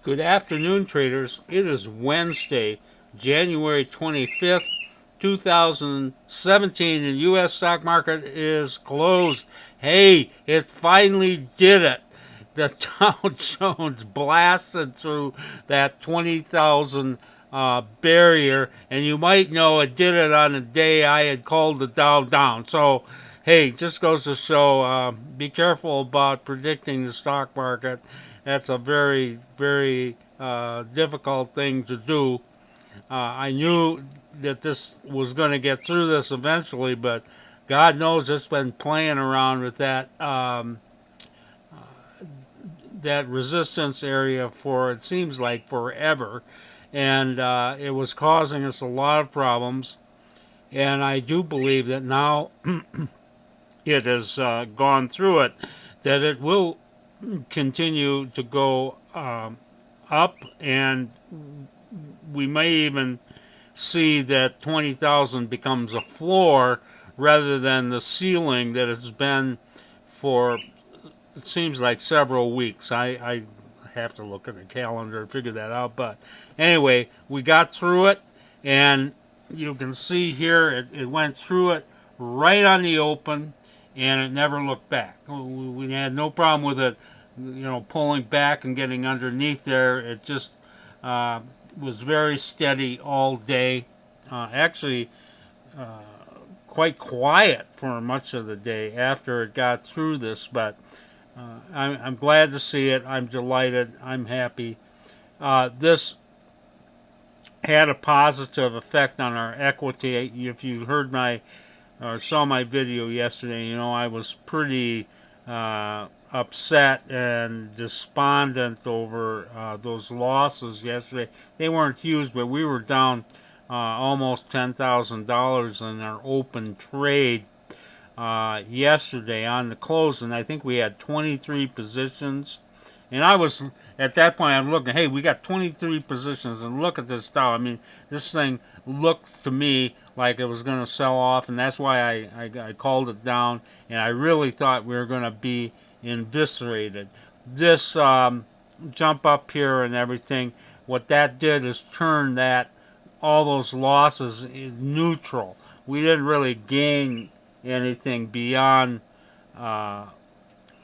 Good afternoon, traders. It is Wednesday, January 25th, 2017, and the U.S. stock market is closed. Hey, it finally did it. The Dow Jones blasted through that 20,000 barrier, and you might know it did it on the day I had called the Dow down. So, hey, just goes to show be careful about predicting the stock market. That's a very, very difficult thing to do. I knew that this was going to get through this eventually, but God knows it's been playing around with that resistance area for it seems like forever, and it was causing us a lot of problems. And I do believe that now it has gone through it, that it will continue to go up, and we may even see that 20,000 becomes a floor rather than the ceiling that it's been for, it seems like, several weeks. I have to look at the calendar to figure that out. But anyway, we got through it, and you can see here it went through it right on the open, and it never looked back. We had no problem with it, pulling back and getting underneath there. It just uh, was very steady all day. Actually, uh, quite quiet for much of the day after it got through this, but I'm glad to see it. I'm delighted. I'm happy. This had a positive effect on our equity. If you heard my or saw my video yesterday, I was pretty upset and despondent over those losses yesterday. They weren't huge, but we were down almost $10,000 in our open trade yesterday on the close, and I think we had 23 positions. And I was at that point, I'm looking, hey, we got 23 positions, and look at this Dow. I mean, this thing looked to me like it was going to sell off, and that's why I called it down. And I really thought we were going to be eviscerated. This jump up here and everything, what that did is turn that all those losses neutral. We didn't really gain anything beyond uh,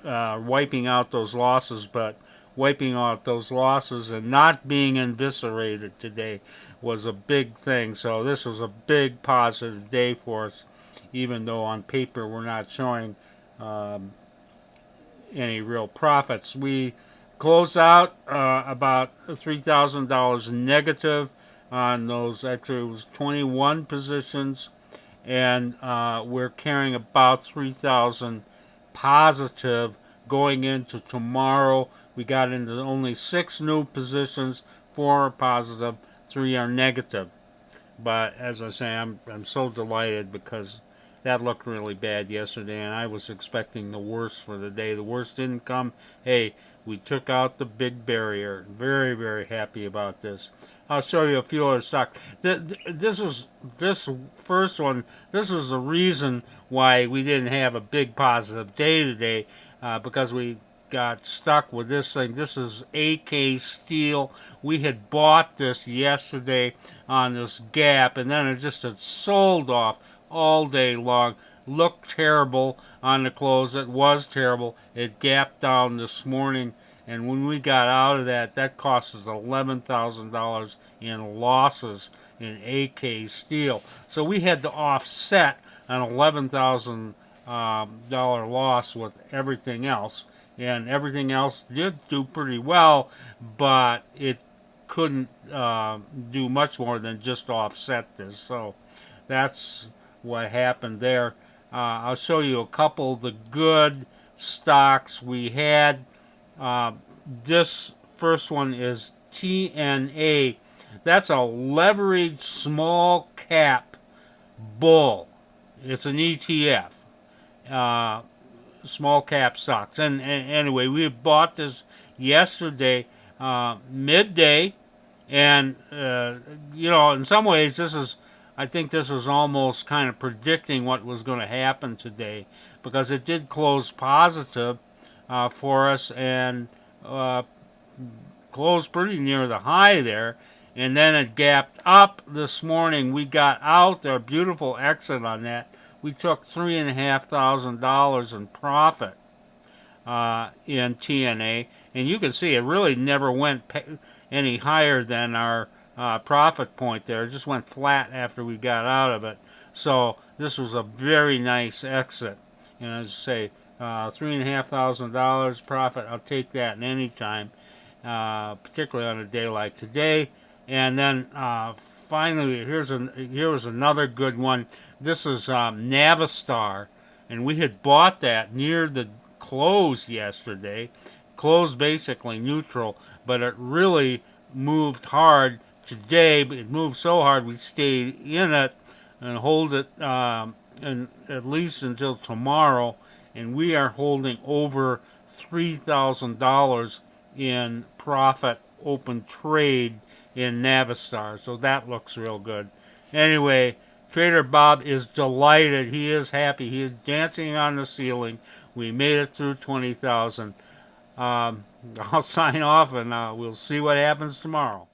wiping out those losses, but wiping out those losses and not being eviscerated today was a big thing. So this was a big positive day for us, even though on paper we're not showing um, any real profits. We closed out about $3,000 negative on those. Actually, it was 21 positions, and we're carrying about 3,000 positive going into tomorrow. We got into only 6 new positions, 4 are positive, 3 are negative. But as I say, I'm so delighted because that looked really bad yesterday, and I was expecting the worst for the day. The worst didn't come. Hey, we took out the big barrier. Very, very happy about this. I'll show you a few other stocks. This first one. This is the reason why we didn't have a big positive day today, because we got stuck with this thing. This is AK Steel. We had bought this yesterday on this gap, and then it just had sold off all day long. Looked terrible on the close. It was terrible. It gapped down this morning, and when we got out of that, that cost us $11,000 in losses in AK Steel. So we had to offset an $11,000 loss with everything else, and everything else did do pretty well, but it couldn't do much more than just offset this. So that's what happened there. I'll show you a couple of the good stocks we had. Uh, this first one is TNA. That's a leveraged small cap bull. It's an ETF, uh, small cap stocks. And anyway, we bought this yesterday, midday, and in some ways, I think this is almost kind of predicting what was going to happen today, because it did close positive for us, and uh, closed pretty near the high there, and then it gapped up this morning. We got out there, beautiful exit on that. We took $3,500 in profit in TNA, and you can see it really never went any higher than our profit point there. It just went flat after we got out of it. So this was a very nice exit. And as I say, $3,500 profit, I'll take that in any time, particularly on a day like today. And then finally, here was another good one. This is Navistar, and we had bought that near the close yesterday. Closed basically neutral, but it really moved hard today. It moved so hard we stayed in it and hold it and at least until tomorrow. And we are holding over $3,000 in profit open trade in Navistar. So that looks real good. Anyway, Trader Bob is delighted. He is happy. He is dancing on the ceiling. We made it through 20,000. I'll sign off and we'll see what happens tomorrow.